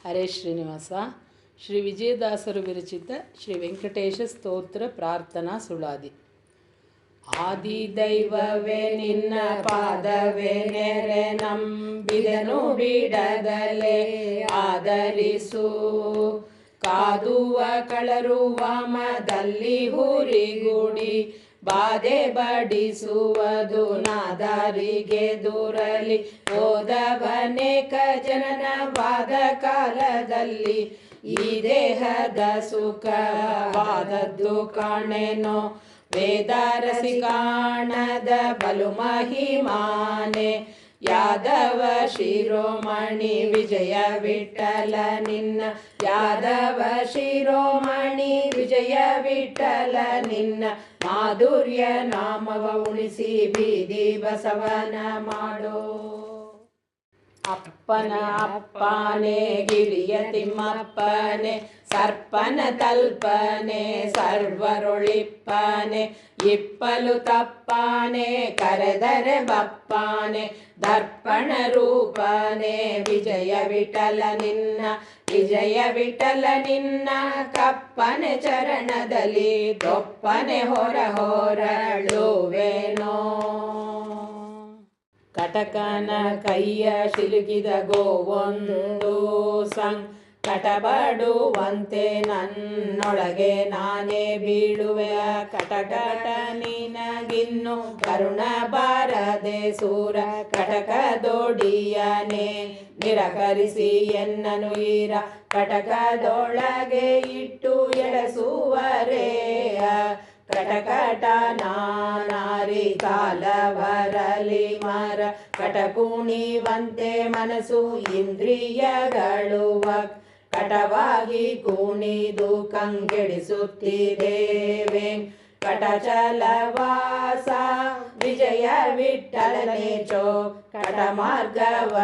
ಹರೇ ಶ್ರೀನಿವಾಸ. ಶ್ರೀ ವಿಜಯದಾಸರು ವಿರಚಿತ ಶ್ರೀ ವೆಂಕಟೇಶ ಸ್ತೋತ್ರ ಪ್ರಾರ್ಥನಾ ಸುಳಾದಿ. ಆದಿದೈವವೇ ನಿನ್ನ ಪಾದವೇ ನೆರೆ ನಂಬಿದನು ಬಿಡದಲೆ ಆದರಿಸು. ಕಾದುವ ಕಳರುವ ಮದಲ್ಲಿ ಹುರಿಗುಡಿ ಬಾಧೆ ಬಡಿಸುವುದು ನಾದಾರಿಗೆ ದೂರಲಿ. ಹೋದವನೇಕ ಜನನವಾದ ಕಾಲದಲ್ಲಿ ಈ ದೇಹದ ಸುಖವಾದದ್ದು ಕಾಣೆನೋ. ವೇದರಸಿ ಕಾಣದ ಬಲು ಮಹಿಮಾನೆ ಯಾದವ ಶಿರೋಮಣಿ ವಿಜಯ ವಿಠಲ ನಿನ್ನ. ಯಾದವ ಶಿರೋಮಣಿ ವಿಜಯ ವಿಠಲ ನಿನ್ನ ಮಾಧುರ್ಯ ನಾಮವ ಉಳಿಸಿ ಬೀದಿ ಬಸವನ ಮಾಡೋ. ಅಪ್ಪನ ಅಪ್ಪನೆ ಗಿರಿಯ ತಿಮ್ಮಪ್ಪನೆ ಸರ್ಪನ ತಲ್ಪನೆ ಸರ್ವರೊಳಿಪ್ಪನೆ. ಇಪ್ಪಲು ತಪ್ಪಾನೆ ಕರೆದರೆ ಬಪ್ಪಾನೆ ದರ್ಪಣ ರೂಪನೆ ವಿಜಯ ವಿಠಲ ನಿನ್ನ. ವಿಜಯ ವಿಠಲ ನಿನ್ನ ಕಪ್ಪನೆ ಚರಣದಲ್ಲಿ ದೊಪ್ಪನೆ ಹೊರ ಹೊರಳುವೇನೋ. ಕಟಕನ ಕೈಯ ಸಿಲುಕಿದ ಗೋವೊಂದು ಸಂಕಟಪಡುವಂತೆ ನನ್ನೊಳಗೆ ನಾನೇ ಬೀಳುವೆ. ಕಟಕಟ ನಿನಗಿನ್ನು ಕರುಣ ಬಾರದೆ ಸೂರ ಕಟಕದೊಡಿಯನೆ ನಿರಾಕರಿಸಿ ಎನ್ನನು ಈರ. ಕಟಕದೊಳಗೆ ಇಟ್ಟು ಎಡಸುವರೆಯ ಕಟಕಟ ನಾನಾರಿ ಕಾಲವರಲಿ ಮರ. ಕಟಕುಣಿವಂತೆ ಮನಸ್ಸು ಇಂದ್ರಿಯಗಳುವ ಕಟವಾಗಿ ಕುಣಿದು ಕಂಗೆಡಿಸುತ್ತಿದ್ದೇವೆ. ಕಟಚಲವಾಸ ವಿಜಯ ವಿಠಲನೆ ಚೋ ಕಟ ಮಾರ್ಗವ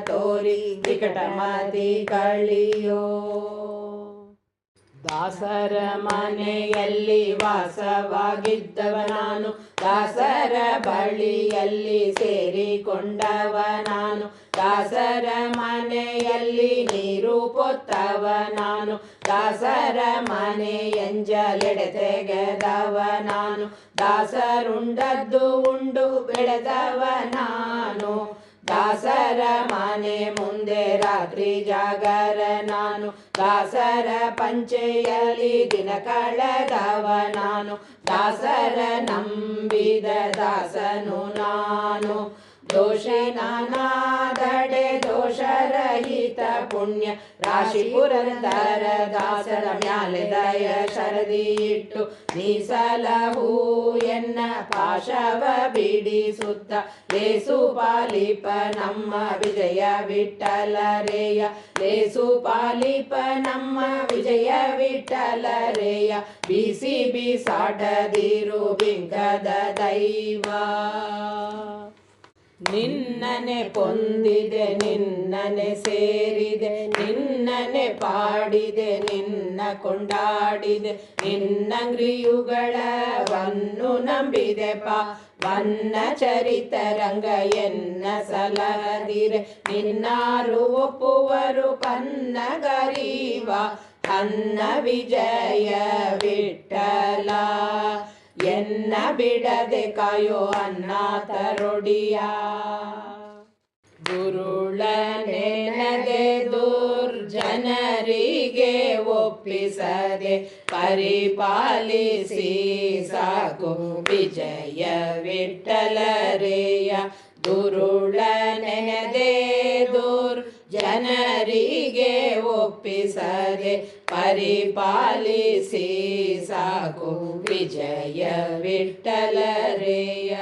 ತೋರಿ ವಿಕಟಮತಿ ಕಳಿಯೋ. ದಾಸರ ಮನೆಯಲ್ಲಿ ವಾಸವಾಗಿದ್ದವ ನಾನು, ದಾಸರ ಬಳಿಯಲ್ಲಿ ಸೇರಿಕೊಂಡವ ನಾನು. ದಾಸರ ಮನೆಯಲ್ಲಿ ನೀರು ಪೊತ್ತವ ನಾನು, ದಾಸರ ಮನೆಯಂಜಲೆಡೆ ತೆಗೆದವ ನಾನು. ದಾಸರುಂಡದ್ದು ಉಂಡು ಬೆಳೆದವ ನಾನು, ದಾಸರ ಮನೆ ಮುಂದೆ ರಾತ್ರಿ ಜಾಗರ ನಾನು. ದಾಸರ ಪಂಚೆಯಲ್ಲಿ ದಿನ ಕಳೆದವ ನಾನು, ದಾಸರ ನಂಬಿದ ದಾಸನು ನಾನು. ದೋಷಿ ನಾನಾದಡೆ ದೋಷರಹಿತ ಪುಣ್ಯ ರಾಶಿ ಪುರಂದರ ದಾಸರ ಮ್ಯಾಲೆ ದಯ ಶರದಿ ಇಟ್ಟು ನೀಸಲಹೂ ಎನ್ನ ಪಾಶವ ಬಿಡಿಸುತ್ತ. ಲೇಸು ಪಾಲಿಪ ನಮ್ಮ ವಿಜಯ ವಿಠಲರೇಯ, ಲೇಸು ಪಾಲಿಪ ನಮ್ಮ ವಿಜಯ ವಿಠಲರೇಯ. ಬೀಸಿ ಬೀಸಾಡದಿರು ಬಿಂಕದ ದೈವ. ನಿನ್ನನೆ ಪೊಂದಿದೆ ನಿನ್ನನೆ ಸೇರಿದೆ ನಿನ್ನನೆ ಪಾಡಿದೆ ನಿನ್ನ ಕೊಂಡಾಡಿದೆ. ನಿನ್ನಂಗ್ರಿಯುಗಳವನ್ನು ನಂಬಿದೆ ಪಾ ವನ್ನ ಚರಿತರಂಗ ಎನ್ನ ಸಲಹದಿರೆ. ನಿನ್ನಾರು ಒಪ್ಪುವರು ಕನ್ನಗರೀವ ಅನ್ನ ವಿಜಯ ವಿಠಲ. ಎನ್ನ ಬಿಡದೆ ಕಾಯೋ ಅನ್ನಾಥರೊಡಿಯ. ದುರುಳ ನೆನದೆ ದುರ್ಜನರಿಗೆ ಒಪ್ಪಿಸದೆ ಪರಿಪಾಲಿಸಿ ಸಾಕು ವಿಜಯ ವಿಠಲರೇಯ. ದುರುಳ ನೆನದೆ ಜನರಿಗೆ ಒಪ್ಪಿಸದೆ ಪರಿಪಾಲಿಸಿ ಸಾಕು ವಿಜಯ ವಿಠಲರೇಯ.